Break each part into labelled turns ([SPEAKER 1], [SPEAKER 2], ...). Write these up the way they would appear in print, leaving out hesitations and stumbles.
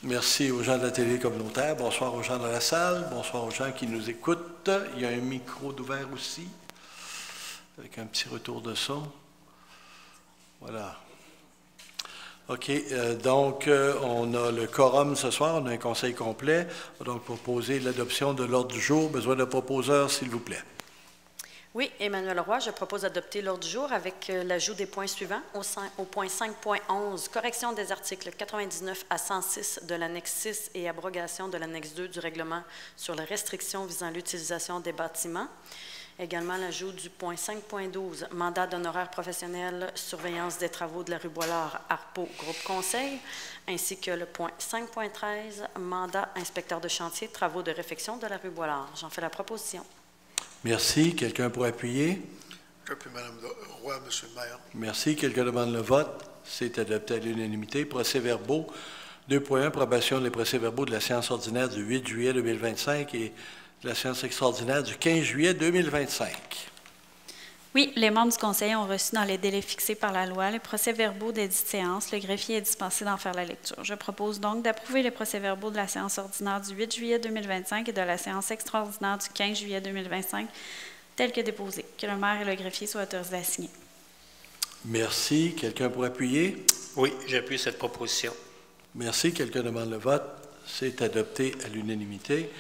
[SPEAKER 1] Merci aux gens de la télé communautaire. Bonsoir aux gens de la salle. Bonsoir aux gens qui nous écoutent. Il y a un micro d'ouvert aussi, avec un petit retour de son. Voilà. OK. Donc, on a le quorum ce soir. On a un conseil complet. On va donc proposer l'adoption de l'ordre du jour. Besoin de proposeurs, s'il vous plaît.
[SPEAKER 2] Oui, Emmanuel Roy, je propose d'adopter l'ordre du jour avec l'ajout des points suivants. Au point 5.11, correction des articles 99 à 106 de l'annexe 6 et abrogation de l'annexe 2 du règlement sur les restrictions visant l'utilisation des bâtiments. Également l'ajout du point 5.12, mandat d'honoraires professionnels, surveillance des travaux de la rue Boilard, Arpo, groupe conseil, ainsi que le point 5.13, mandat inspecteur de chantier, travaux de réfection de la rue Boilard. J'en fais la proposition.
[SPEAKER 1] Merci. Quelqu'un pour appuyer?
[SPEAKER 3] J'appuie Mme Roy, M. le maire.
[SPEAKER 1] Merci. Quelqu'un demande le vote? C'est adopté à l'unanimité. Procès-verbaux. 2.1, approbation des procès-verbaux de la séance ordinaire du 8 juillet 2025 et de la séance extraordinaire du 15 juillet 2025.
[SPEAKER 4] Oui, les membres du Conseil ont reçu dans les délais fixés par la loi les procès-verbaux des dites séances. Le greffier est dispensé d'en faire la lecture. Je propose donc d'approuver les procès-verbaux de la séance ordinaire du 8 juillet 2025 et de la séance extraordinaire du 15 juillet 2025, tels que déposés. Que le maire et le greffier soient autorisés à signer.
[SPEAKER 1] Merci. Quelqu'un pour appuyer?
[SPEAKER 5] Oui, j'appuie cette proposition.
[SPEAKER 1] Merci. Quelqu'un demande le vote? C'est adopté à l'unanimité.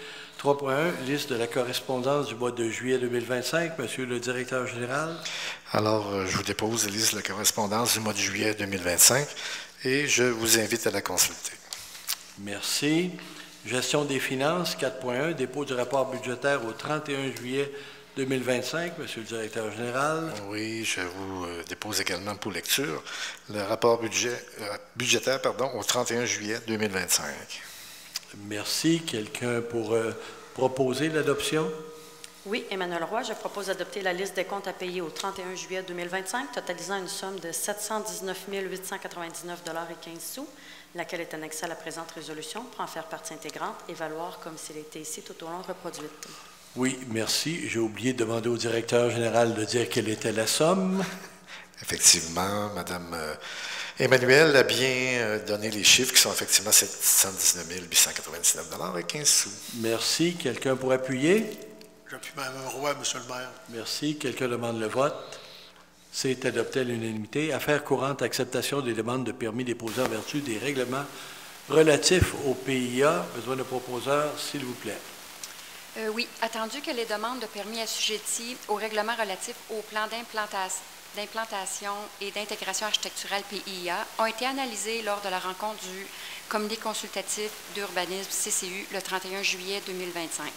[SPEAKER 1] 3.1, liste de la correspondance du mois de juillet 2025. Monsieur le directeur général.
[SPEAKER 3] Alors, je vous dépose la liste de la correspondance du mois de juillet 2025 et je vous invite à la consulter.
[SPEAKER 1] Merci. Gestion des finances, 4.1, dépôt du rapport budgétaire au 31 juillet 2025. Monsieur le directeur général.
[SPEAKER 3] Oui, je vous dépose également pour lecture le rapport budgétaire au 31 juillet 2025.
[SPEAKER 1] Merci. Quelqu'un pour proposer l'adoption?
[SPEAKER 2] Oui, Emmanuel Roy, je propose d'adopter la liste des comptes à payer au 31 juillet 2025, totalisant une somme de 719 899,15 $, laquelle est annexée à la présente résolution pour en faire partie intégrante et valoir comme s'il était ici tout au long reproduite.
[SPEAKER 1] Oui, merci. J'ai oublié de demander au directeur général de dire quelle était la somme.
[SPEAKER 3] Effectivement, Mme Emmanuel a bien donné les chiffres qui sont effectivement 719 899,15 $.
[SPEAKER 1] Merci. Quelqu'un pour appuyer?
[SPEAKER 3] J'appuie Mme Roy, M. le maire.
[SPEAKER 1] Merci. Quelqu'un demande le vote? C'est adopté à l'unanimité. Affaires courantes, acceptation des demandes de permis déposées en vertu des règlements relatifs au PIA. Besoin de proposeurs, s'il vous plaît.
[SPEAKER 6] Oui, attendu que les demandes de permis assujetties au règlement relatif au plan d'implantation et d'intégration architecturale PIA ont été analysées lors de la rencontre du Comité consultatif d'urbanisme CCU le 31 juillet 2025.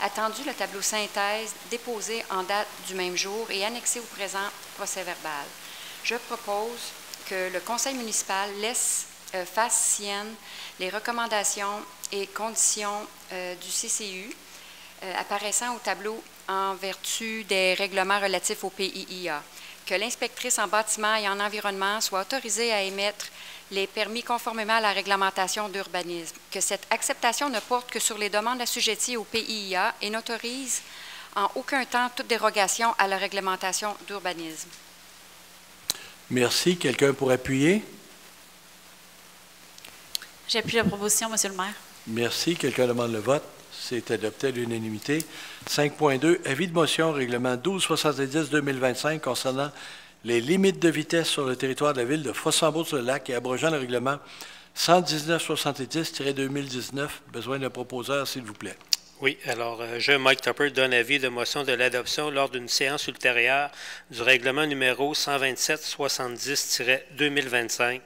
[SPEAKER 6] Attendu le tableau synthèse déposé en date du même jour et annexé au présent procès-verbal. Je propose que le Conseil municipal fasse sienne les recommandations et conditions du CCU apparaissant au tableau en vertu des règlements relatifs au PIA. Que l'inspectrice en bâtiment et en environnement soit autorisée à émettre les permis conformément à la réglementation d'urbanisme. Que cette acceptation ne porte que sur les demandes assujetties au PIA et n'autorise en aucun temps toute dérogation à la réglementation d'urbanisme.
[SPEAKER 1] Merci. Quelqu'un pour appuyer?
[SPEAKER 4] J'appuie la proposition, Monsieur le maire.
[SPEAKER 1] Merci. Quelqu'un demande le vote? C'est adopté à l'unanimité. 5.2, avis de motion, règlement 1270-2025 concernant les limites de vitesse sur le territoire de la ville de Fossambeau-sur-le-Lac et abrogeant le règlement 119-70-2019. Besoin d'un proposeur, s'il vous plaît.
[SPEAKER 5] Oui, alors, je, Mike Tupper, donne avis de motion de l'adoption lors d'une séance ultérieure du règlement numéro 127-70-2025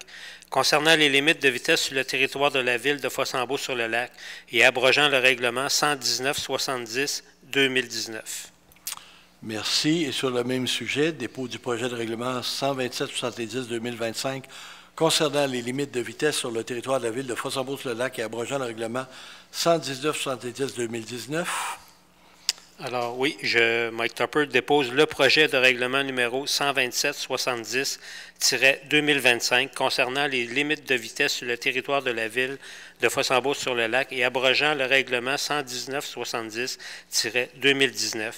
[SPEAKER 5] concernant les limites de vitesse sur le territoire de la ville de Fossambeau-sur-le-Lac et abrogeant le règlement 119-70-2019.
[SPEAKER 1] Merci. Et sur le même sujet, dépôt du projet de règlement 127-70-2025 concernant les limites de vitesse sur le territoire de la ville de Fossambeau-sur-le-Lac et abrogeant le règlement 119-70-2019.
[SPEAKER 5] Alors oui, je, Mike Tupper, dépose le projet de règlement numéro 127-70-2025 concernant les limites de vitesse sur le territoire de la ville de Fossambeau-sur-le-Lac et abrogeant le règlement 119-70-2019,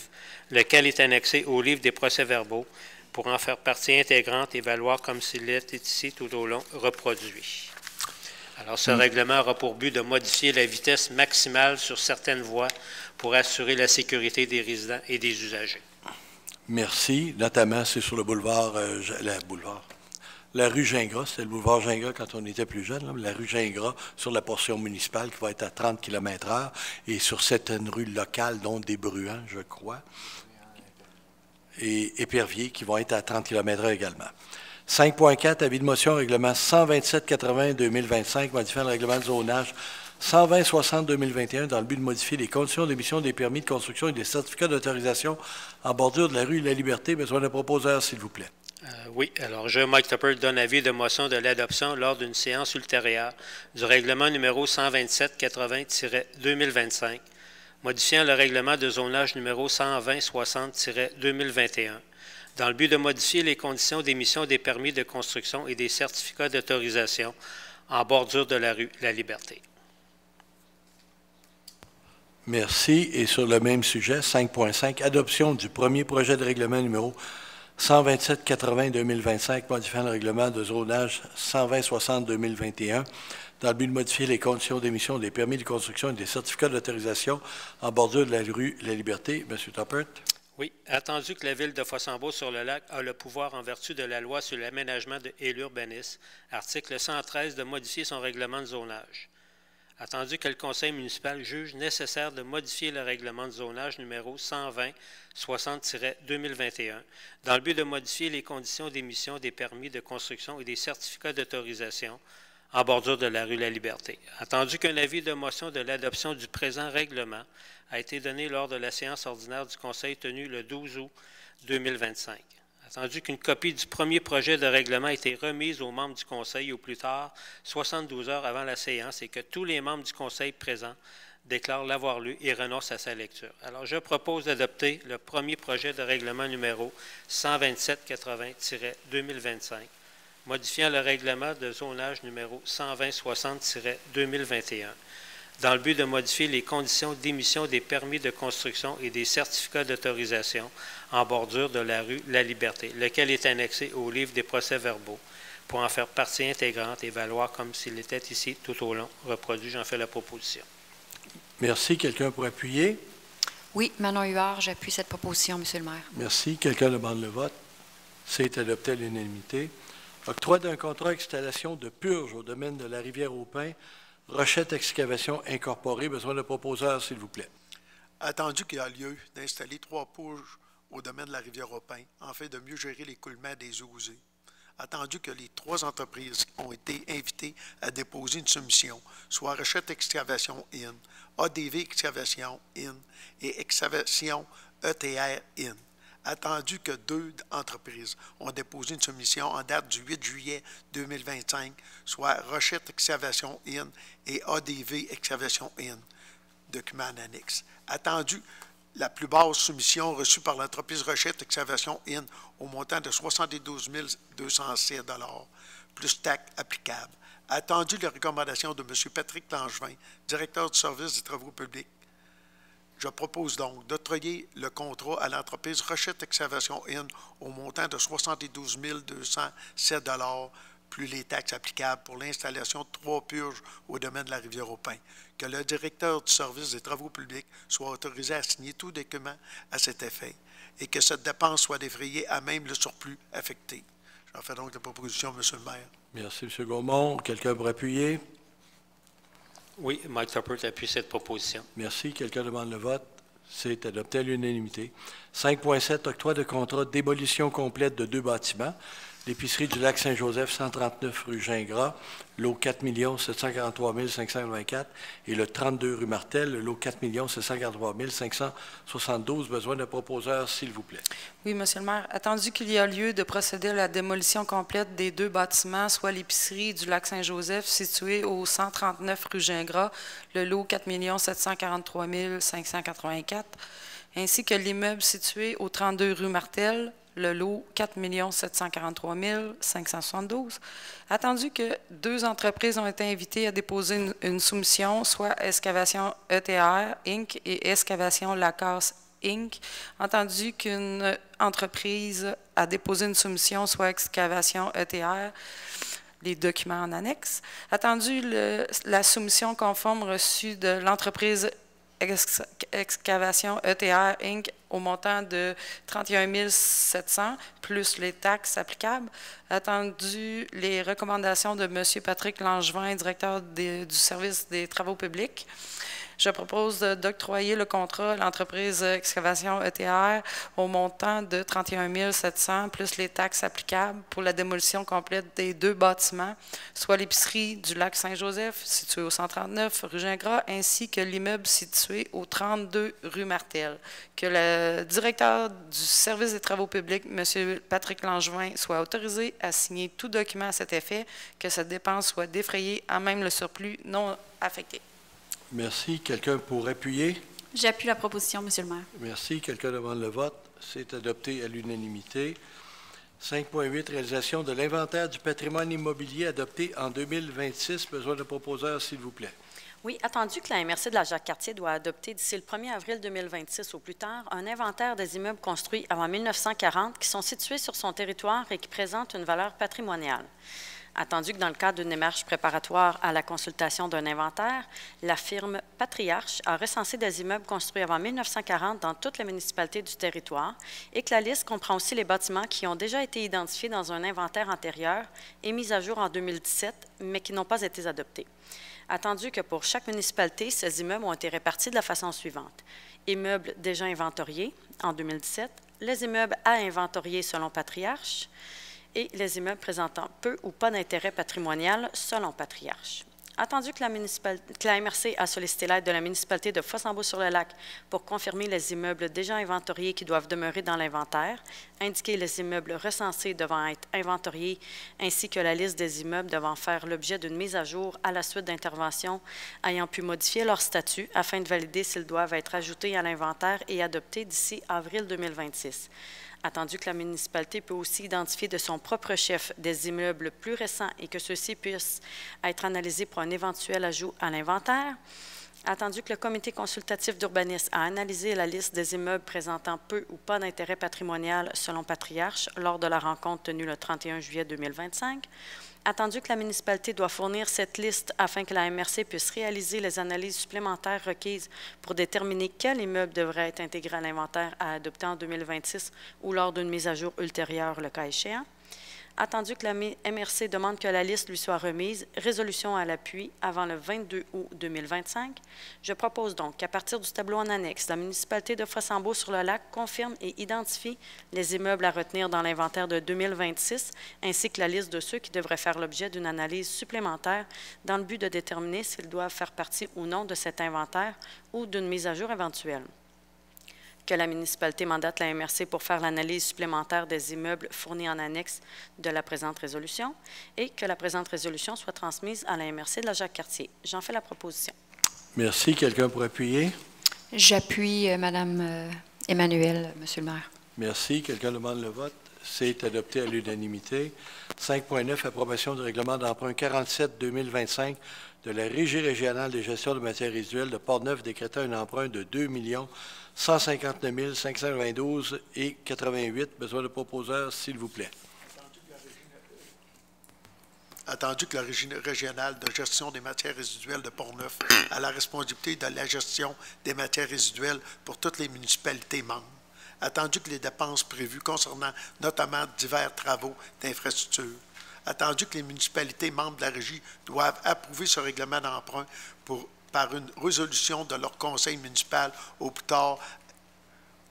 [SPEAKER 5] lequel est annexé au livre des procès-verbaux pour en faire partie intégrante et valoir comme s'il était ici tout au long reproduit. Alors, ce règlement aura pour but de modifier la vitesse maximale sur certaines voies pour assurer la sécurité des résidents et des usagers.
[SPEAKER 1] Merci. Notamment, c'est sur le boulevard, la rue Gingras. C'était le boulevard Gingras quand on était plus jeune. Là, la rue Gingras, sur la portion municipale qui va être à 30 km/h. Et sur certaines rues locales, dont des Bruants, je crois, et Épervier, qui vont être à 30 km/h également. 5.4, avis de motion, règlement 127-80-2025, modifiant le règlement de zonage 120-60-2021 dans le but de modifier les conditions d'émission des permis de construction et des certificats d'autorisation en bordure de la rue La Liberté. Besoin d'un proposeur, s'il vous plaît.
[SPEAKER 5] Oui, alors je, Mike Tupper, donne avis de motion de l'adoption lors d'une séance ultérieure du règlement numéro 127-80-2025, modifiant le règlement de zonage numéro 120-60-2021, dans le but de modifier les conditions d'émission des permis de construction et des certificats d'autorisation en bordure de la rue La Liberté.
[SPEAKER 1] Merci. Et sur le même sujet, 5.5, adoption du premier projet de règlement numéro 127-80-2025, modifiant le règlement de zonage 120-60-2021, dans le but de modifier les conditions d'émission des permis de construction et des certificats d'autorisation en bordure de la rue La Liberté. M. Tuppert.
[SPEAKER 5] Oui, attendu que la Ville de Fossambeau-sur-le-Lac a le pouvoir en vertu de la loi sur l'aménagement et l'urbanisme, article 113, de modifier son règlement de zonage. Attendu que le Conseil municipal juge nécessaire de modifier le règlement de zonage numéro 120-60-2021 dans le but de modifier les conditions d'émission des permis de construction et des certificats d'autorisation en bordure de la rue La Liberté. Attendu qu'un avis de motion de l'adoption du présent règlement a été donné lors de la séance ordinaire du Conseil tenue le 12 août 2025. Attendu qu'une copie du premier projet de règlement a été remise aux membres du Conseil au plus tard 72 heures avant la séance et que tous les membres du Conseil présents déclarent l'avoir lu et renoncent à sa lecture. Alors, je propose d'adopter le premier projet de règlement numéro 127-80-2025, modifiant le règlement de zonage numéro 120-60-2021, dans le but de modifier les conditions d'émission des permis de construction et des certificats d'autorisation en bordure de la rue La Liberté, lequel est annexé au livre des procès-verbaux pour en faire partie intégrante et valoir comme s'il était ici tout au long reproduit. J'en fais la proposition.
[SPEAKER 1] Merci. Quelqu'un pour appuyer?
[SPEAKER 6] Oui, Manon Huard, j'appuie cette proposition, M. le maire.
[SPEAKER 1] Merci. Quelqu'un demande le vote? C'est adopté à l'unanimité. Octroi d'un contrat d'installation de purge au domaine de la rivière au Pin, Rochette Excavation Incorporée. Besoin de proposeur, s'il vous plaît.
[SPEAKER 7] Attendu qu'il y a lieu d'installer 3 purges au domaine de la rivière au Pin, afin de mieux gérer l'écoulement des eaux usées. Attendu que les 3 entreprises ont été invitées à déposer une soumission, soit Rochette Excavation In, ADV Excavation In et Excavation ETR In. Attendu que 2 entreprises ont déposé une soumission en date du 8 juillet 2025, soit Rochette Excavation In et ADV Excavation In, document en annexe. Attendu la plus basse soumission reçue par l'entreprise Rochette Excavation In au montant de 72 207 $, plus taxes applicables. Attendu les recommandations de M. Patrick Langevin, directeur du service des travaux publics, je propose donc d'octroyer le contrat à l'entreprise Rochette Excavation In au montant de 72 207 $, plus les taxes applicables pour l'installation de 3 purges au domaine de la rivière au Pin. Que le directeur du service des travaux publics soit autorisé à signer tout document à cet effet et que cette dépense soit défrayée à même le surplus affecté. J'en fais donc la proposition, M. le maire.
[SPEAKER 1] Merci, M. Gaumont. Quelqu'un pour appuyer?
[SPEAKER 5] Oui, Mike Tupper appuie cette proposition.
[SPEAKER 1] Merci. Quelqu'un demande le vote? C'est adopté à l'unanimité. 5.7, octroi de contrat de démolition complète de 2 bâtiments. L'épicerie du lac Saint-Joseph, 139 rue Gingras, lot 4 743 524 et le 32 rue Martel, le lot 4 743 572. Besoin d'un proposeur, s'il vous plaît.
[SPEAKER 8] Oui, M. le maire. Attendu qu'il y a lieu de procéder à la démolition complète des 2 bâtiments, soit l'épicerie du lac Saint-Joseph, située au 139 rue Gingras, le lot 4 743 584, ainsi que l'immeuble situé au 32 rue Martel, le lot 4 743 572. Attendu que 2 entreprises ont été invitées à déposer une soumission, soit Excavation ETR Inc. et Excavation Lacasse Inc. Entendu qu'une entreprise a déposé une soumission, soit Excavation ETR, les documents en annexe. Attendu la soumission conforme reçue de l'entreprise Excavation ETR Inc. au montant de 31 700 plus les taxes applicables. Attendu les recommandations de M. Patrick Langevin, directeur du service des travaux publics. Je propose d'octroyer le contrat à l'entreprise Excavation ETR au montant de 31 700 plus les taxes applicables pour la démolition complète des 2 bâtiments, soit l'épicerie du lac Saint-Joseph, située au 139 rue Gingras, ainsi que l'immeuble situé au 32 rue Martel. Que le directeur du service des travaux publics, M. Patrick Langevin, soit autorisé à signer tout document à cet effet, que cette dépense soit défrayée à même le surplus non affecté.
[SPEAKER 1] Merci. Quelqu'un pour appuyer?
[SPEAKER 4] J'appuie la proposition, Monsieur le maire.
[SPEAKER 1] Merci. Quelqu'un demande le vote. C'est adopté à l'unanimité. 5.8, réalisation de l'inventaire du patrimoine immobilier adopté en 2026. Besoin de proposeur, s'il vous plaît.
[SPEAKER 2] Oui, attendu que la MRC de la Jacques-Cartier doit adopter d'ici le 1er avril 2026 au plus tard un inventaire des immeubles construits avant 1940 qui sont situés sur son territoire et qui présentent une valeur patrimoniale. Attendu que dans le cadre d'une démarche préparatoire à la consultation d'un inventaire, la firme Patriarche a recensé des immeubles construits avant 1940 dans toutes les municipalités du territoire et que la liste comprend aussi les bâtiments qui ont déjà été identifiés dans un inventaire antérieur et mis à jour en 2017, mais qui n'ont pas été adoptés. Attendu que pour chaque municipalité, ces immeubles ont été répartis de la façon suivante. Immeubles déjà inventoriés en 2017, les immeubles à inventorier selon Patriarche, et les immeubles présentant peu ou pas d'intérêt patrimonial selon Patriarche. Attendu que la MRC a sollicité l'aide de la municipalité de Fossambeau-sur-le-Lac pour confirmer les immeubles déjà inventoriés qui doivent demeurer dans l'inventaire, indiquer les immeubles recensés devant être inventoriés, ainsi que la liste des immeubles devant faire l'objet d'une mise à jour à la suite d'interventions ayant pu modifier leur statut afin de valider s'ils doivent être ajoutés à l'inventaire et adoptés d'ici avril 2026. Attendu que la municipalité peut aussi identifier de son propre chef des immeubles plus récents et que ceux-ci puissent être analysés pour un éventuel ajout à l'inventaire. Attendu que le comité consultatif d'urbanisme a analysé la liste des immeubles présentant peu ou pas d'intérêt patrimonial selon Patriarche lors de la rencontre tenue le 31 juillet 2025. Attendu que la municipalité doit fournir cette liste afin que la MRC puisse réaliser les analyses supplémentaires requises pour déterminer quel immeuble devrait être intégré à l'inventaire à adopter en 2026 ou lors d'une mise à jour ultérieure, le cas échéant. Attendu que la MRC demande que la liste lui soit remise, résolution à l'appui avant le 22 août 2025, je propose donc qu'à partir du tableau en annexe, la municipalité de Fossambeau-sur-le-Lac confirme et identifie les immeubles à retenir dans l'inventaire de 2026, ainsi que la liste de ceux qui devraient faire l'objet d'une analyse supplémentaire dans le but de déterminer s'ils doivent faire partie ou non de cet inventaire ou d'une mise à jour éventuelle. Que la municipalité mandate la MRC pour faire l'analyse supplémentaire des immeubles fournis en annexe de la présente résolution et que la présente résolution soit transmise à la MRC de la Jacques-Cartier. J'en fais la proposition.
[SPEAKER 1] Merci. Quelqu'un pour appuyer?
[SPEAKER 6] J'appuie Mme Emmanuel, Monsieur le maire.
[SPEAKER 1] Merci. Quelqu'un demande le vote? C'est adopté à l'unanimité. 5.9, approbation du règlement d'emprunt 47-2025 de la Régie régionale de gestion de matières résiduelles de Portneuf décrétant un emprunt de 2 159 592 et 88. Besoin de proposeur, s'il vous plaît.
[SPEAKER 7] Attendu que la Régie régionale de gestion des matières résiduelles de Portneuf a la responsabilité de la gestion des matières résiduelles pour toutes les municipalités membres. Attendu que les dépenses prévues concernant notamment divers travaux d'infrastructure. Attendu que les municipalités membres de la Régie doivent approuver ce règlement d'emprunt par une résolution de leur conseil municipal au plus tard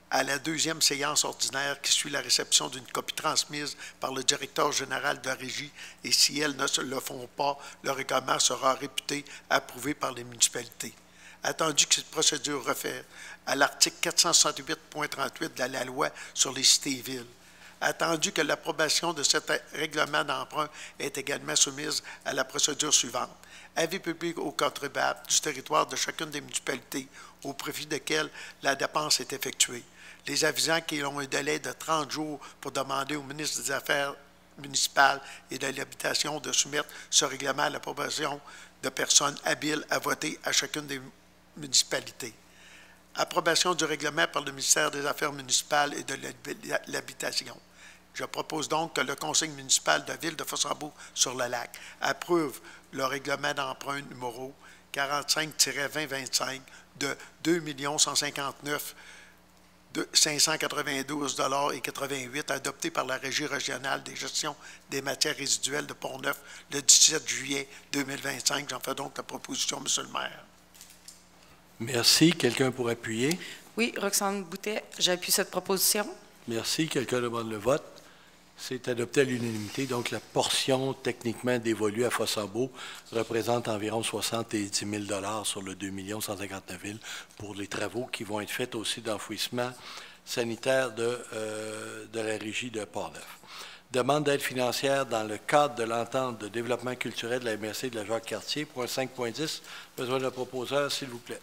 [SPEAKER 7] à la deuxième séance ordinaire qui suit la réception d'une copie transmise par le directeur général de la Régie et si elles ne le font pas, le règlement sera réputé approuvé par les municipalités. Attendu que cette procédure réfère à l'article 468.38 de la loi sur les cités et villes. Attendu que l'approbation de cet règlement d'emprunt est également soumise à la procédure suivante. Avis public aux contribuables du territoire de chacune des municipalités au profit desquelles la dépense est effectuée. Les avisants qui ont un délai de 30 jours pour demander au ministre des Affaires municipales et de l'Habitation de soumettre ce règlement à l'approbation de personnes habiles à voter à chacune des municipalités. Approbation du règlement par le ministère des Affaires municipales et de l'Habitation. Je propose donc que le conseil municipal de la ville de Fossambeau-sur-le-Lac approuve le règlement d'emprunt numéro 45-2025 de 2 159 592,88 adopté par la Régie régionale des gestions des matières résiduelles de Pont-Neuf le 17 juillet 2025. J'en fais donc la proposition, Monsieur le maire.
[SPEAKER 1] Merci. Quelqu'un pour appuyer?
[SPEAKER 8] Oui, Roxane Boutet, j'appuie cette proposition.
[SPEAKER 1] Merci. Quelqu'un demande le vote? C'est adopté à l'unanimité. Donc, la portion techniquement dévolue à Fossambeau représente environ 70 000 sur le 2 159 000 pour les travaux qui vont être faits aussi d'enfouissement sanitaire de la régie de Port-Neuf. Demande d'aide financière dans le cadre de l'entente de développement culturel de la MRC de la Jacques-Cartier. Point 5.10. Besoin d'un proposeur, s'il vous plaît.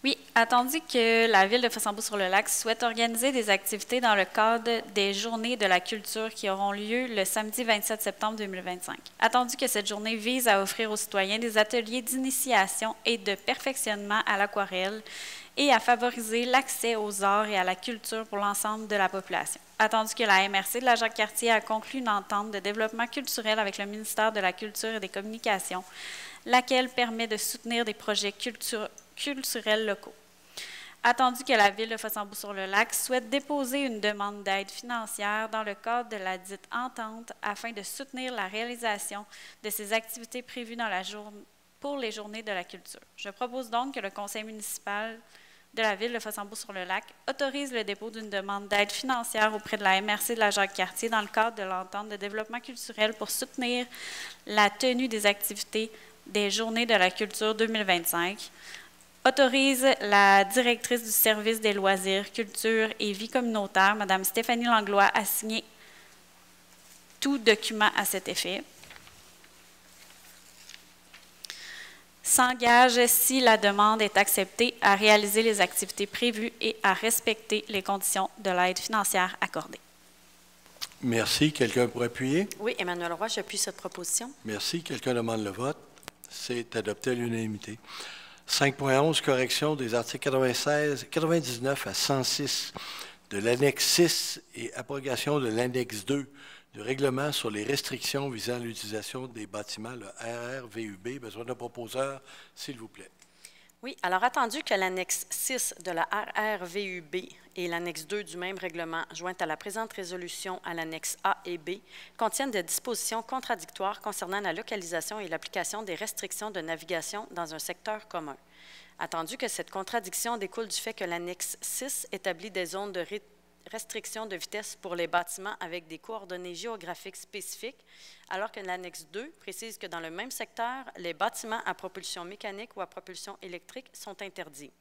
[SPEAKER 4] Oui, attendu que la Ville de Fossambeau-sur-le-Lac souhaite organiser des activités dans le cadre des Journées de la culture qui auront lieu le samedi 27 septembre 2025. Attendu que cette journée vise à offrir aux citoyens des ateliers d'initiation et de perfectionnement à l'aquarelle et à favoriser l'accès aux arts et à la culture pour l'ensemble de la population. Attendu que la MRC de la Jacques-Cartier a conclu une entente de développement culturel avec le ministère de la Culture et des Communications, laquelle permet de soutenir des projets culturels locaux. Attendu que la Ville de Fossambeau-sur-le-Lac souhaite déposer une demande d'aide financière dans le cadre de la dite entente afin de soutenir la réalisation de ces activités prévues dans pour les Journées de la culture. Je propose donc que le conseil municipal de la Ville de Fossambeau-sur-le-Lac autorise le dépôt d'une demande d'aide financière auprès de la MRC de la Jacques-Cartier dans le cadre de l'entente de développement culturel pour soutenir la tenue des activités des Journées de la culture 2025. Autorise la directrice du service des loisirs, culture et vie communautaire, Mme Stéphanie Langlois, à signer tout document à cet effet. S'engage, si la demande est acceptée, à réaliser les activités prévues et à respecter les conditions de l'aide financière accordée.
[SPEAKER 1] Merci. Quelqu'un pour appuyer?
[SPEAKER 2] Oui, Emmanuel Roy, j'appuie cette proposition.
[SPEAKER 1] Merci. Quelqu'un demande le vote? C'est adopté à l'unanimité. 5.11, correction des articles 99 à 106 de l'annexe 6 et abrogation de l'annexe 2 du règlement sur les restrictions visant l'utilisation des bâtiments, le RRVUB. Besoin d'un proposeur, s'il vous plaît.
[SPEAKER 2] Oui, alors attendu que l'annexe 6 de la RRVUB et l'annexe 2 du même règlement, jointe à la présente résolution à l'annexe A et B, contiennent des dispositions contradictoires concernant la localisation et l'application des restrictions de navigation dans un secteur commun. Attendu que cette contradiction découle du fait que l'annexe 6 établit des zones de restriction de vitesse pour les bâtiments avec des coordonnées géographiques spécifiques, alors que l'annexe 2 précise que dans le même secteur, les bâtiments à propulsion mécanique ou à propulsion électrique sont interdits.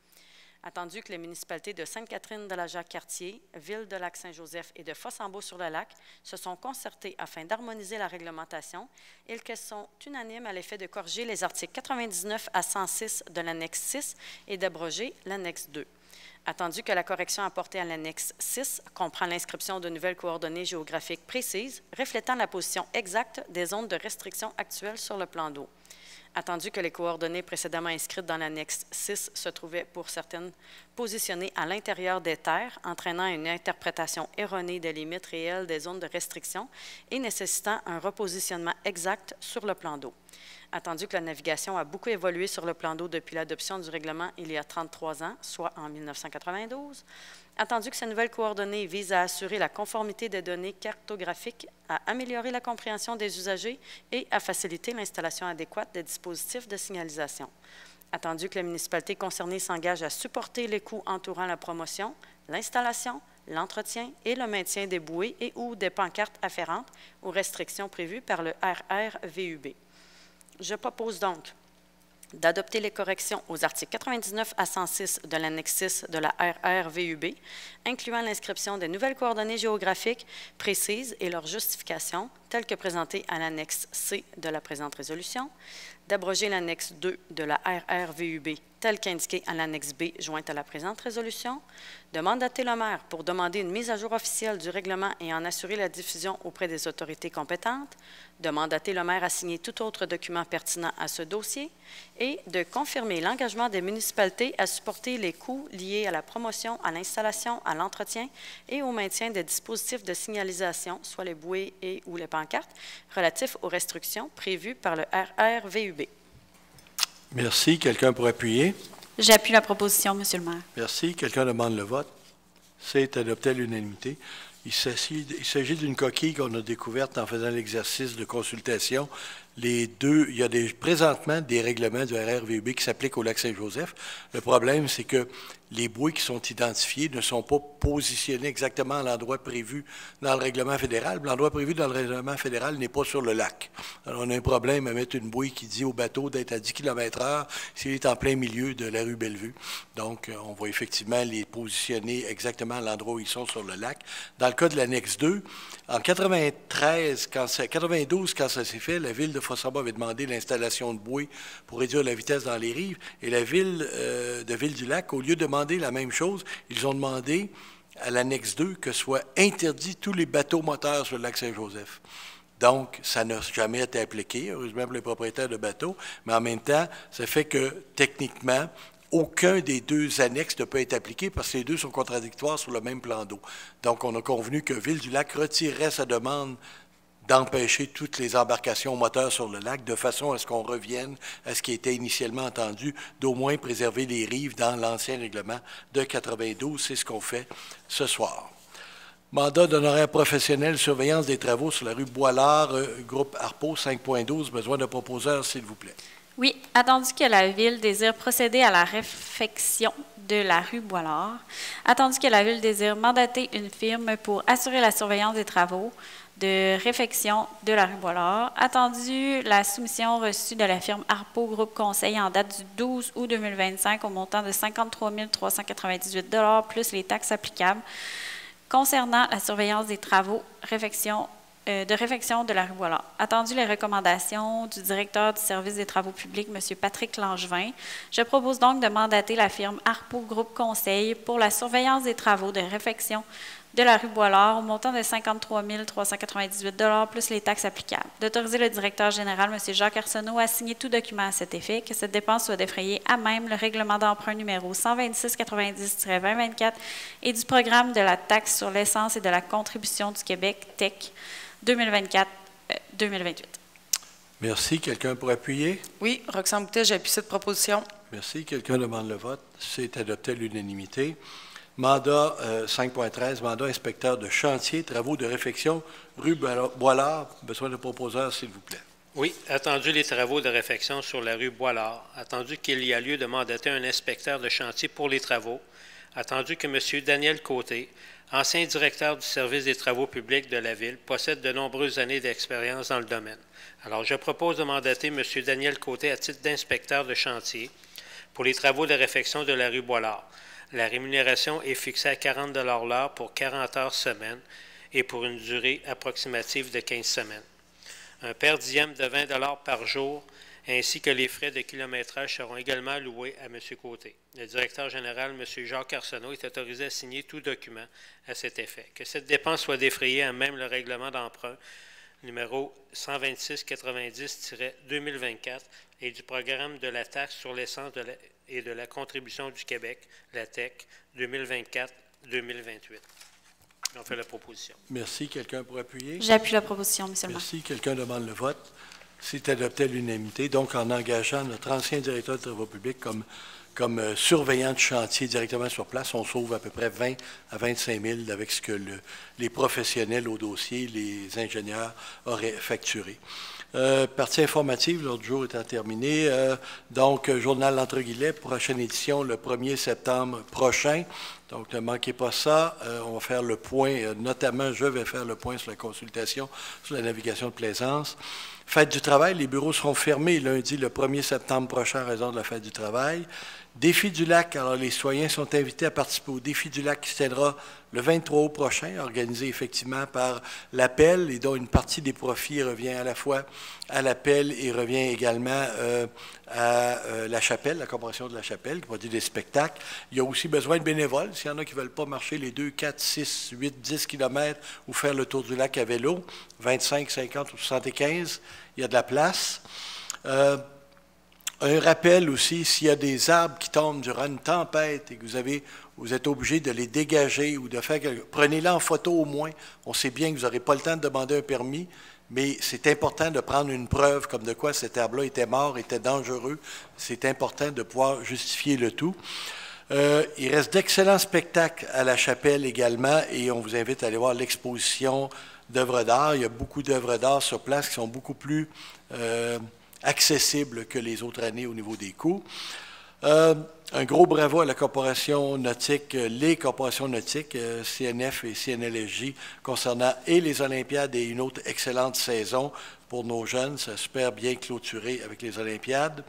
[SPEAKER 2] Attendu que les municipalités de Sainte-Catherine de la Jacques-Cartier, Ville de Lac-Saint-Joseph et de Fossambeau-sur-le-Lac se sont concertés afin d'harmoniser la réglementation et qu'elles sont unanimes à l'effet de corriger les articles 99 à 106 de l'annexe 6 et d'abroger l'annexe 2. Attendu que la correction apportée à l'annexe 6 comprend l'inscription de nouvelles coordonnées géographiques précises reflétant la position exacte des zones de restriction actuelles sur le plan d'eau. Attendu que les coordonnées précédemment inscrites dans l'annexe 6 se trouvaient pour certaines positionnées à l'intérieur des terres, entraînant une interprétation erronée des limites réelles des zones de restriction et nécessitant un repositionnement exact sur le plan d'eau. Attendu que la navigation a beaucoup évolué sur le plan d'eau depuis l'adoption du règlement il y a 33 ans, soit en 1992, attendu que ces nouvelles coordonnées visent à assurer la conformité des données cartographiques, à améliorer la compréhension des usagers et à faciliter l'installation adéquate des dispositifs de signalisation. Attendu que la municipalité concernée s'engage à supporter les coûts entourant la promotion, l'installation, l'entretien et le maintien des bouées et ou des pancartes afférentes aux restrictions prévues par le RRVUB. Je propose donc d'adopter les corrections aux articles 99 à 106 de l'annexe 6 de la RRVUB, incluant l'inscription des nouvelles coordonnées géographiques précises et leur justification, telles que présentées à l'annexe C de la présente résolution, d'abroger l'annexe 2 de la RRVUB telle qu'indiquée à l'annexe B jointe à la présente résolution, de mandater le maire pour demander une mise à jour officielle du règlement et en assurer la diffusion auprès des autorités compétentes, de mandater le maire à signer tout autre document pertinent à ce dossier et de confirmer l'engagement des municipalités à supporter les coûts liés à la promotion, à l'installation, à l'entretien et au maintien des dispositifs de signalisation, soit les bouées et ou les pancartes, relatifs aux restrictions prévues par le RRVUB.
[SPEAKER 1] Merci. Quelqu'un pour appuyer?
[SPEAKER 4] J'appuie la proposition, Monsieur le maire.
[SPEAKER 1] Merci. Quelqu'un demande le vote? C'est adopté à l'unanimité. Il s'agit d'une coquille qu'on a découverte en faisant l'exercice de consultation. Il y a présentement des règlements du RRVUB qui s'appliquent au lac Saint-Joseph. Le problème, c'est que les bouées qui sont identifiées ne sont pas positionnées exactement à l'endroit prévu dans le règlement fédéral. L'endroit prévu dans le règlement fédéral n'est pas sur le lac. Alors, on a un problème à mettre une bouée qui dit au bateau d'être à 10 km/h s'il est en plein milieu de la rue Bellevue. Donc, on va effectivement les positionner exactement à l'endroit où ils sont sur le lac. Dans le cas de l'annexe 2, en 92, quand ça s'est fait, la ville de Fossabas avait demandé l'installation de bouées pour réduire la vitesse dans les rives. Et la ville de Ville-du-Lac, au lieu de demander la même chose, ils ont demandé à l'annexe 2 que soient interdits tous les bateaux moteurs sur le lac Saint-Joseph. Donc, ça n'a jamais été appliqué, heureusement pour les propriétaires de bateaux, mais en même temps, ça fait que, techniquement, aucun des deux annexes ne peut être appliqué parce que les deux sont contradictoires sur le même plan d'eau. Donc, on a convenu que Ville-du-Lac retirerait sa demande d'empêcher toutes les embarcations moteurs sur le lac de façon à ce qu'on revienne à ce qui était initialement entendu, d'au moins préserver les rives dans l'ancien règlement de 92. C'est ce qu'on fait ce soir. Mandat d'honoraire professionnel, surveillance des travaux sur la rue Boilard, groupe Harpo 5.12. Besoin de proposeurs, s'il vous plaît.
[SPEAKER 4] Oui, attendu que la Ville désire procéder à la réfection de la rue Boilard, attendu que la Ville désire mandater une firme pour assurer la surveillance des travaux de réfection de la rue Boilard, attendu la soumission reçue de la firme Harpo Groupe Conseil en date du 12 août 2025 au montant de 53 398 $ plus les taxes applicables concernant la surveillance des travaux de réfection de la rue Boilard. Attendu les recommandations du directeur du service des travaux publics, M. Patrick Langevin, je propose donc de mandater la firme Harpo Groupe Conseil pour la surveillance des travaux de réfection de la rue Boilard au montant de 53 398 $ plus les taxes applicables. D'autoriser le directeur général, M. Jacques Arsenault, à signer tout document à cet effet, que cette dépense soit défrayée à même le règlement d'emprunt numéro 126-90-2024 et du programme de la taxe sur l'essence et de la contribution du Québec, TEC, 2024-2028.
[SPEAKER 1] Merci. Quelqu'un pour appuyer?
[SPEAKER 8] Oui, Roxane Boutet, j'appuie cette proposition.
[SPEAKER 1] Merci. Quelqu'un demande le vote. C'est adopté à l'unanimité. Mandat 5.13, mandat inspecteur de chantier, travaux de réfection, rue Boilard. Besoin de proposeurs, s'il vous plaît.
[SPEAKER 5] Oui, attendu les travaux de réfection sur la rue Boilard, attendu qu'il y a lieu de mandater un inspecteur de chantier pour les travaux, attendu que M. Daniel Côté, ancien directeur du service des travaux publics de la Ville, possède de nombreuses années d'expérience dans le domaine. Alors, je propose de mandater M. Daniel Côté à titre d'inspecteur de chantier pour les travaux de réfection de la rue Boilard. La rémunération est fixée à 40 $ l'heure pour 40 heures semaine et pour une durée approximative de 15 semaines. Un per diem de 20 $ par jour ainsi que les frais de kilométrage seront également alloués à M. Côté. Le directeur général, M. Jacques Arsenault, est autorisé à signer tout document à cet effet. Que cette dépense soit défrayée à même le règlement d'emprunt numéro 126-90-2024 et du programme de la taxe sur l'essence et de la contribution du Québec, la TEC, 2024-2028. On fait la proposition.
[SPEAKER 1] Merci. Quelqu'un pour appuyer?
[SPEAKER 4] J'appuie la proposition, M. le maire.
[SPEAKER 1] Merci. Quelqu'un demande le vote. C'est adopté à l'unanimité. Donc, en engageant notre ancien directeur de travaux publics comme surveillant de chantier directement sur place, on sauve à peu près 20 à 25 000 avec ce que les professionnels au dossier, les ingénieurs, auraient facturé. Partie informative, l'ordre du jour étant terminé. Donc, Journal Entre Guillemets, prochaine édition le 1er septembre prochain. Donc, ne manquez pas ça. On va faire le point, notamment, je vais faire le point sur la consultation sur la navigation de plaisance. Fête du travail, les bureaux seront fermés lundi le 1er septembre prochain à raison de la fête du travail. Défi du lac, alors les citoyens sont invités à participer au Défi du lac qui se tiendra le 23 août prochain, organisé effectivement par l'Appel et dont une partie des profits revient à la fois à l'Appel et revient également à la Chapelle, la Corporation de la Chapelle qui produit des spectacles. Il y a aussi besoin de bénévoles. S'il y en a qui ne veulent pas marcher les 2, 4, 6, 8, 10 kilomètres ou faire le tour du lac à vélo, 25, 50 ou 75, il y a de la place. Un rappel aussi, s'il y a des arbres qui tombent durant une tempête et que vous êtes obligé de les dégager ou de faire quelque chose, prenez-les en photo au moins. On sait bien que vous n'aurez pas le temps de demander un permis, mais c'est important de prendre une preuve comme de quoi cet arbre-là était mort, était dangereux. C'est important de pouvoir justifier le tout. Il reste d'excellents spectacles à la Chapelle également et on vous invite à aller voir l'exposition d'œuvres d'art. Il y a beaucoup d'œuvres d'art sur place qui sont beaucoup plus accessibles que les autres années au niveau des coûts. Un gros bravo à la Corporation nautique, les corporations nautiques, CNF et CNLSJ, concernant et les Olympiades et une autre excellente saison pour nos jeunes. Ça a super bien clôturé avec les Olympiades.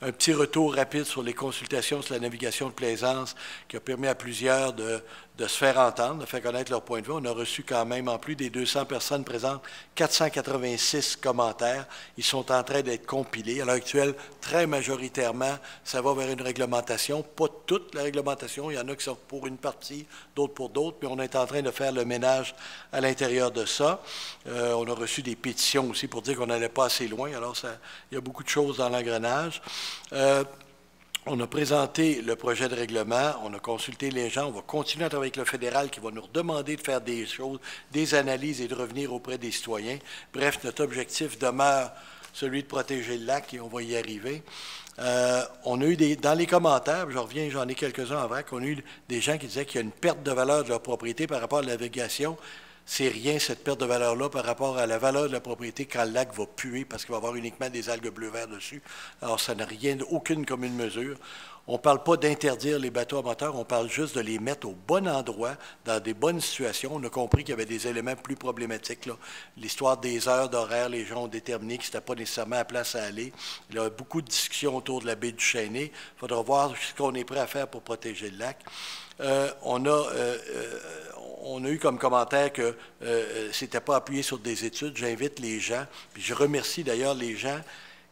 [SPEAKER 1] Un petit retour rapide sur les consultations sur la navigation de plaisance qui a permis à plusieurs de se faire entendre, de faire connaître leur point de vue. On a reçu quand même, en plus des 200 personnes présentes, 486 commentaires. Ils sont en train d'être compilés. À l'heure actuelle, très majoritairement, ça va vers une réglementation. Pas toute la réglementation. Il y en a qui sont pour une partie, d'autres pour d'autres, mais on est en train de faire le ménage à l'intérieur de ça. On a reçu des pétitions aussi pour dire qu'on n'allait pas assez loin. Alors, il y a beaucoup de choses dans l'engrenage. On a présenté le projet de règlement, on a consulté les gens, on va continuer à travailler avec le fédéral qui va nous redemander de faire des choses, des analyses et de revenir auprès des citoyens. Bref, notre objectif demeure celui de protéger le lac et on va y arriver. On a eu dans les commentaires, j'en ai quelques-uns en vrac, on a eu des gens qui disaient qu'il y a une perte de valeur de leur propriété par rapport à la navigation. C'est rien, cette perte de valeur-là, par rapport à la valeur de la propriété quand le lac va puer parce qu'il va y avoir uniquement des algues bleu-vert dessus. Alors, ça n'a aucune commune mesure. On ne parle pas d'interdire les bateaux à moteur, on parle juste de les mettre au bon endroit, dans des bonnes situations. On a compris qu'il y avait des éléments plus problématiques. L'histoire des heures d'horaire, les gens ont déterminé que ce n'était pas nécessairement la place à aller. Il y a beaucoup de discussions autour de la baie du Chêné. Il faudra voir ce qu'on est prêt à faire pour protéger le lac. On a eu comme commentaire que c'était pas appuyé sur des études. J'invite les gens, puis je remercie d'ailleurs les gens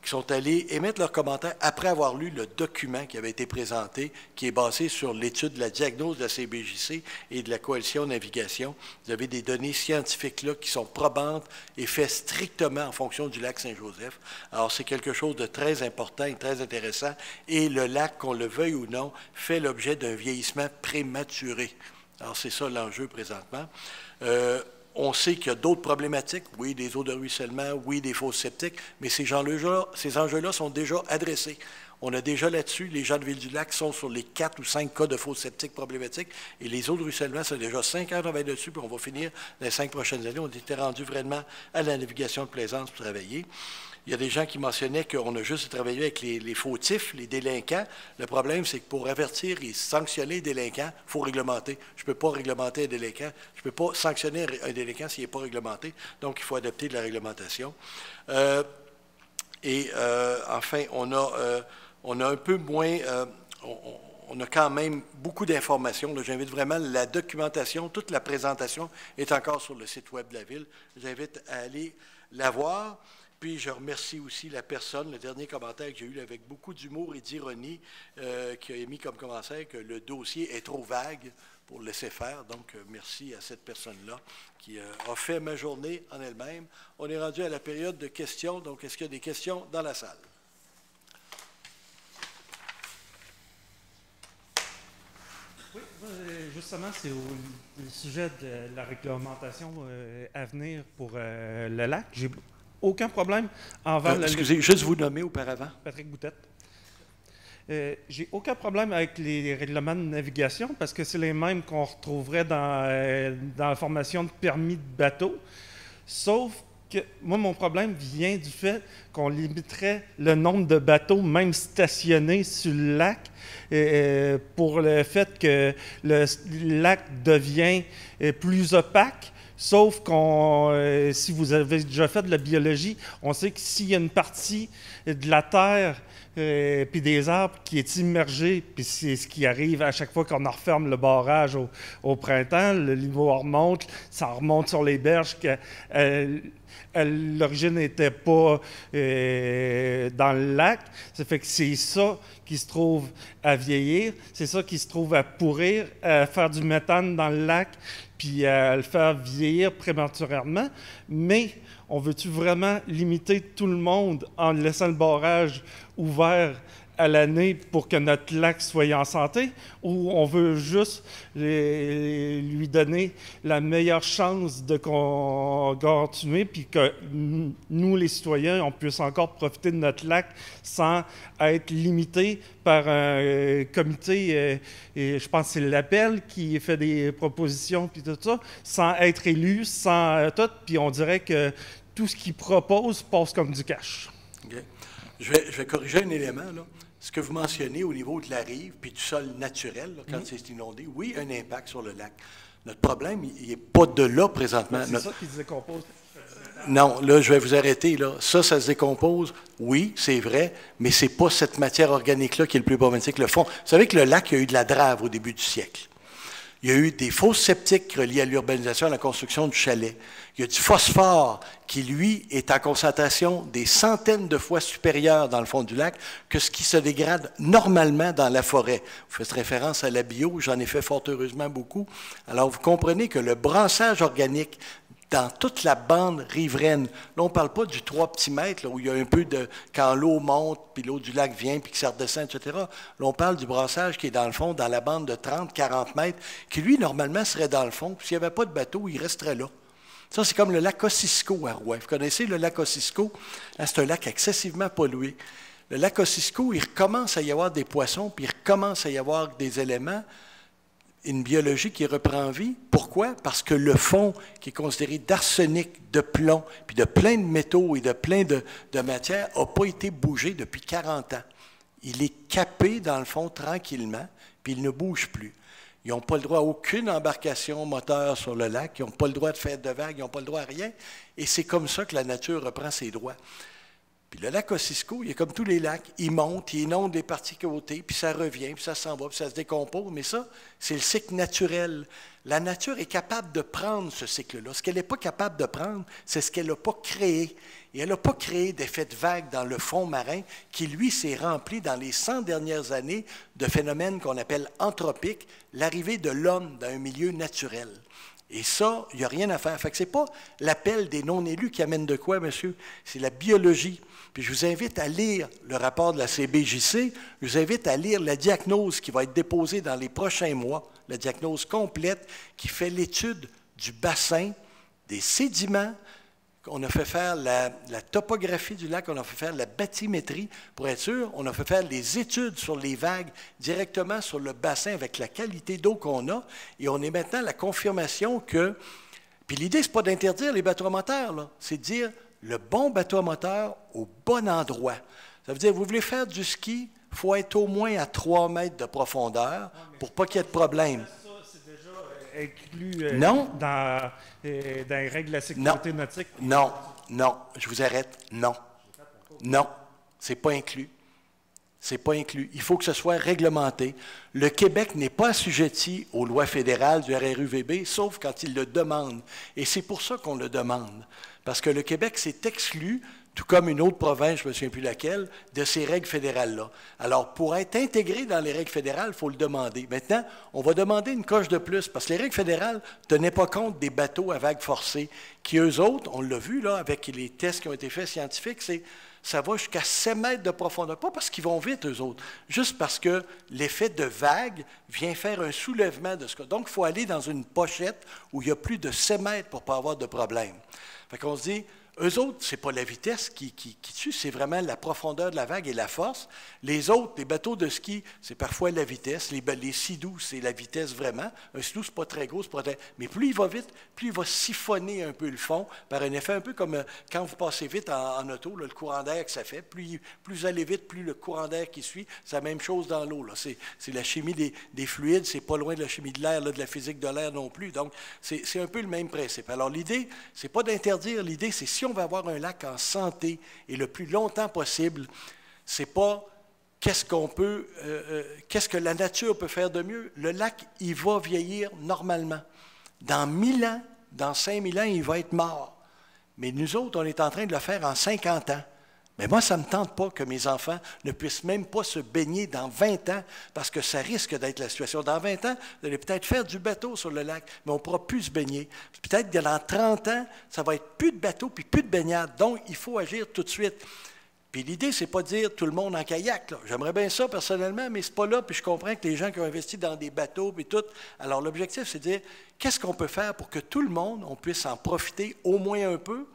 [SPEAKER 1] qui sont allés émettre leurs commentaires après avoir lu le document qui avait été présenté, qui est basé sur l'étude de la diagnose de la CBJC et de la Coalition Navigation. Vous avez des données scientifiques là qui sont probantes et faites strictement en fonction du lac Saint-Joseph. Alors, c'est quelque chose de très important et très intéressant. Et le lac, qu'on le veuille ou non, fait l'objet d'un vieillissement prématuré. Alors, c'est ça l'enjeu présentement. On sait qu'il y a d'autres problématiques, oui, des eaux de ruissellement, oui, des fosses septiques, mais ces enjeux-là sont déjà adressés. On a déjà là-dessus, les gens de Ville-du-Lac sont sur les 4 ou 5 cas de fosses septiques problématiques, et les eaux de ruissellement, c'est déjà 5 ans de travail dessus, puis on va finir dans les 5 prochaines années. On était rendu vraiment à la navigation de plaisance pour travailler. Il y a des gens qui mentionnaient qu'on a juste travaillé avec les fautifs, les délinquants. Le problème, c'est que pour avertir et sanctionner les délinquants, il faut réglementer. Je ne peux pas réglementer un délinquant. Je ne peux pas sanctionner un délinquant s'il n'est pas réglementé. Donc, il faut adopter de la réglementation. Enfin, on a un peu moins... on a quand même beaucoup d'informations. J'invite vraiment la documentation, toute la présentation est encore sur le site web de la Ville. Je vous invite à aller la voir. Puis, je remercie aussi la personne, le dernier commentaire que j'ai eu avec beaucoup d'humour et d'ironie, qui a émis comme commentaire que le dossier est trop vague pour le laisser faire. Donc, merci à cette personne-là qui a fait ma journée en elle-même. On est rendu à la période de questions. Donc, est-ce qu'il y a des questions dans la salle?
[SPEAKER 9] Oui, justement, c'est au sujet de la réglementation à venir pour le lac. J'ai aucun problème envers...
[SPEAKER 1] excusez, juste vous nommer auparavant.
[SPEAKER 9] Patrick Boutette. J'ai aucun problème avec les règlements de navigation parce que c'est les mêmes qu'on retrouverait dans la formation de permis de bateau. Sauf que moi, mon problème vient du fait qu'on limiterait le nombre de bateaux, même stationnés sur le lac, pour le fait que le lac devient plus opaque. Sauf qu'on, si vous avez déjà fait de la biologie, on sait que s'il y a une partie de la terre puis des arbres qui est immergée, puis c'est ce qui arrive à chaque fois qu'on en referme le barrage au printemps, le niveau remonte, ça remonte sur les berges, l'origine n'était pas dans le lac. Ça fait que c'est ça qui se trouve à vieillir, c'est ça qui se trouve à pourrir, à faire du méthane dans le lac, puis à le faire vieillir prématurément. Mais on veut-tu vraiment limiter tout le monde en laissant le barrage ouvert à l'année pour que notre lac soit en santé, ou on veut juste lui donner la meilleure chance de continuer, puis que nous, les citoyens, on puisse encore profiter de notre lac sans être limité par un comité, et je pense que c'est l'Appel qui fait des propositions, puis tout ça, sans être élu, sans tout, puis on dirait que tout ce qu'il propose passe comme du cash.
[SPEAKER 1] Okay. Je vais corriger un élément, là. Ce que vous mentionnez au niveau de la rive puis du sol naturel, là, quand c'est inondé, oui, un impact sur le lac. Notre problème, il n'est pas de là présentement.
[SPEAKER 9] C'est ça qui se décompose.
[SPEAKER 1] Non, là, je vais vous arrêter. Là. Ça se décompose, oui, c'est vrai, mais ce n'est pas cette matière organique-là qui est le plus problématique. Le fond, vous savez que le lac, il y a eu de la drave au début du siècle. Il y a eu des fosses septiques reliées à l'urbanisation, à la construction du chalet. Il y a du phosphore qui, lui, est en concentration des centaines de fois supérieure dans le fond du lac que ce qui se dégrade normalement dans la forêt. Vous faites référence à la bio, j'en ai fait fort heureusement beaucoup. Alors, vous comprenez que le brassage organique dans toute la bande riveraine, là, on ne parle pas du 3 petits mètres, là, où il y a un peu de... quand l'eau monte, puis l'eau du lac vient, puis que ça redescend, etc. Là, on parle du brassage qui est dans le fond, dans la bande de 30, 40 mètres, qui, lui, normalement, serait dans le fond. S'il n'y avait pas de bateau, il resterait là. Ça, c'est comme le lac Kosciuszko à Rouen. Vous connaissez le lac Kosciuszko? C'est un lac excessivement pollué. Le lac Kosciuszko, il recommence à y avoir des poissons, puis il recommence à y avoir des éléments, une biologie qui reprend vie. Pourquoi? Parce que le fond, qui est considéré d'arsenic, de plomb, puis de plein de métaux et de plein de matières, n'a pas été bougé depuis 40 ans. Il est capé dans le fond tranquillement, puis il ne bouge plus. Ils n'ont pas le droit à aucune embarcation moteur sur le lac, ils n'ont pas le droit de faire de vagues, ils n'ont pas le droit à rien. Et c'est comme ça que la nature reprend ses droits. Puis le lac Kosciuszko, il est comme tous les lacs, il monte, il inonde les parties côté, puis ça revient, puis ça s'en va, puis ça se décompose. Mais ça, c'est le cycle naturel. La nature est capable de prendre ce cycle-là. Ce qu'elle n'est pas capable de prendre, c'est ce qu'elle n'a pas créé. Et elle n'a pas créé d'effet de vague dans le fond marin qui, lui, s'est rempli dans les 100 dernières années de phénomènes qu'on appelle anthropiques, l'arrivée de l'homme dans un milieu naturel. Et ça, il n'y a rien à faire. Fait que ce n'est pas l'appel des non-élus qui amène de quoi, monsieur? C'est la biologie. Puis je vous invite à lire le rapport de la CBJC, je vous invite à lire la diagnose qui va être déposée dans les prochains mois, la diagnose complète qui fait l'étude du bassin, des sédiments. On a fait faire la topographie du lac, on a fait faire la bathymétrie pour être sûr, on a fait faire les études sur les vagues directement sur le bassin avec la qualité d'eau qu'on a, et on est maintenant la confirmation que, puis l'idée, ce n'est pas d'interdire les bateaux à moteur, c'est de dire le bon bateau à moteur au bon endroit. Ça veut dire, vous voulez faire du ski, il faut être au moins à 3 mètres de profondeur pour pas qu'il y ait de problème.
[SPEAKER 9] Inclus
[SPEAKER 1] non.
[SPEAKER 9] Dans les règles de la sécurité nautique?
[SPEAKER 1] Non, non, je vous arrête, non. Non, c'est pas inclus. C'est pas inclus. Il faut que ce soit réglementé. Le Québec n'est pas assujetti aux lois fédérales du RRUVB, sauf quand il le demande. Et c'est pour ça qu'on le demande. Parce que le Québec s'est exclu, tout comme une autre province, je ne me souviens plus laquelle, de ces règles fédérales-là. Alors, pour être intégré dans les règles fédérales, il faut le demander. Maintenant, on va demander une coche de plus, parce que les règles fédérales ne tenaient pas compte des bateaux à vagues forcées, qui, eux autres, on l'a vu là, avec les tests qui ont été faits scientifiques, ça va jusqu'à 7 mètres de profondeur. Pas parce qu'ils vont vite, eux autres, juste parce que l'effet de vague vient faire un soulèvement de ce cas. Donc, il faut aller dans une pochette où il y a plus de 7 mètres pour ne pas avoir de problème. Fait qu'on se dit, Eux autres, ce n'est pas la vitesse qui tue, c'est vraiment la profondeur de la vague et la force. Les autres, les bateaux de ski, c'est parfois la vitesse. Les sidous, c'est la vitesse vraiment. Un sidou, ce n'est pas très gros, mais plus il va vite, plus il va siphonner un peu le fond par un effet un peu comme quand vous passez vite en auto, là, le courant d'air que ça fait. Plus vous allez vite, plus le courant d'air qui suit. C'est la même chose dans l'eau. C'est la chimie des fluides, c'est pas loin de la chimie de l'air, de la physique de l'air non plus. Donc, c'est un peu le même principe. Alors, l'idée, c'est pas d'interdire. L'idée, c'est si on veut avoir un lac en santé et le plus longtemps possible, c'est pas qu'est-ce que la nature peut faire de mieux. Le lac, il va vieillir normalement. Dans 1000 ans, dans 5000 ans, il va être mort. Mais nous autres, on est en train de le faire en 50 ans. Mais moi, ça ne me tente pas que mes enfants ne puissent même pas se baigner dans 20 ans, parce que ça risque d'être la situation. Dans 20 ans, vous allez peut-être faire du bateau sur le lac, mais on ne pourra plus se baigner. Peut-être que dans 30 ans, ça va être plus de bateau puis plus de baignade. Donc, il faut agir tout de suite. Puis l'idée, c'est pas de dire tout le monde en kayak. J'aimerais bien ça personnellement, mais c'est pas là. Puis je comprends que les gens qui ont investi dans des bateaux et tout. Alors l'objectif, c'est de dire qu'est-ce qu'on peut faire pour que tout le monde, on puisse en profiter au moins un peu.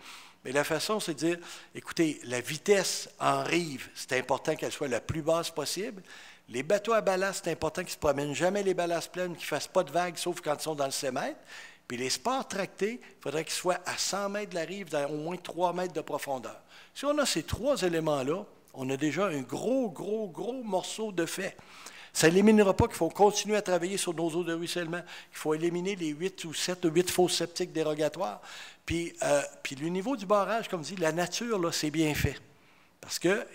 [SPEAKER 1] Mais la façon, c'est de dire, écoutez, la vitesse en rive, c'est important qu'elle soit la plus basse possible. Les bateaux à ballast, c'est important qu'ils ne se promènent jamais les ballastes pleines, qu'ils ne fassent pas de vagues, sauf quand ils sont dans le 7 mètres. Puis les sports tractés, il faudrait qu'ils soient à 100 mètres de la rive, dans au moins 3 mètres de profondeur. Si on a ces 3 éléments-là, on a déjà un gros morceau de fait. Ça n'éliminera pas qu'il faut continuer à travailler sur nos eaux de ruissellement. Il faut éliminer les 8 ou 7 ou 8 fosses septiques dérogatoires. Puis le niveau du barrage, comme dit, la nature, là, c'est bien fait. Parce que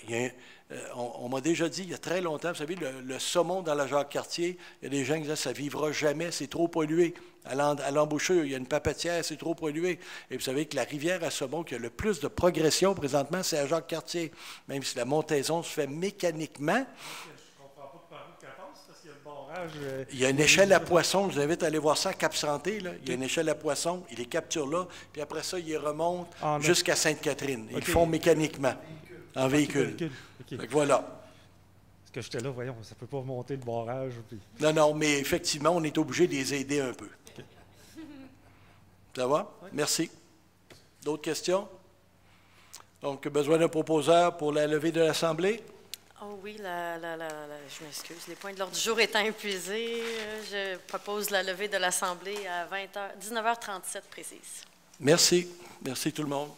[SPEAKER 1] on m'a déjà dit il y a très longtemps, vous savez, le saumon dans la Jacques-Cartier, il y a des gens qui disent ça ne vivra jamais, c'est trop pollué. À l'embouchure, il y a une papetière, c'est trop pollué. Et vous savez que la rivière à saumon qui a le plus de progression présentement, c'est à Jacques-Cartier. Même si la montaison se fait mécaniquement. Il y a une échelle à poissons, je vous invite à aller voir ça à Cap-Santé. Là. Il y a une échelle à poissons, ils les capturent là, puis après ça, ils les remontent jusqu'à Sainte-Catherine. Ils le font mécaniquement, en véhicule.
[SPEAKER 9] Okay.
[SPEAKER 1] Donc, voilà.
[SPEAKER 9] Parce que j'étais là, voyons, ça ne peut pas monter le barrage. Puis...
[SPEAKER 1] Non, mais effectivement, on est obligé de les aider un peu. Okay. Ça va? Oui. Merci. D'autres questions? Donc, besoin d'un proposeur pour la levée de l'Assemblée?
[SPEAKER 2] Oh oui, je m'excuse. Les points de l'ordre du jour étant épuisés, je propose la levée de l'Assemblée à 19h37 précise.
[SPEAKER 1] Merci. Merci tout le monde.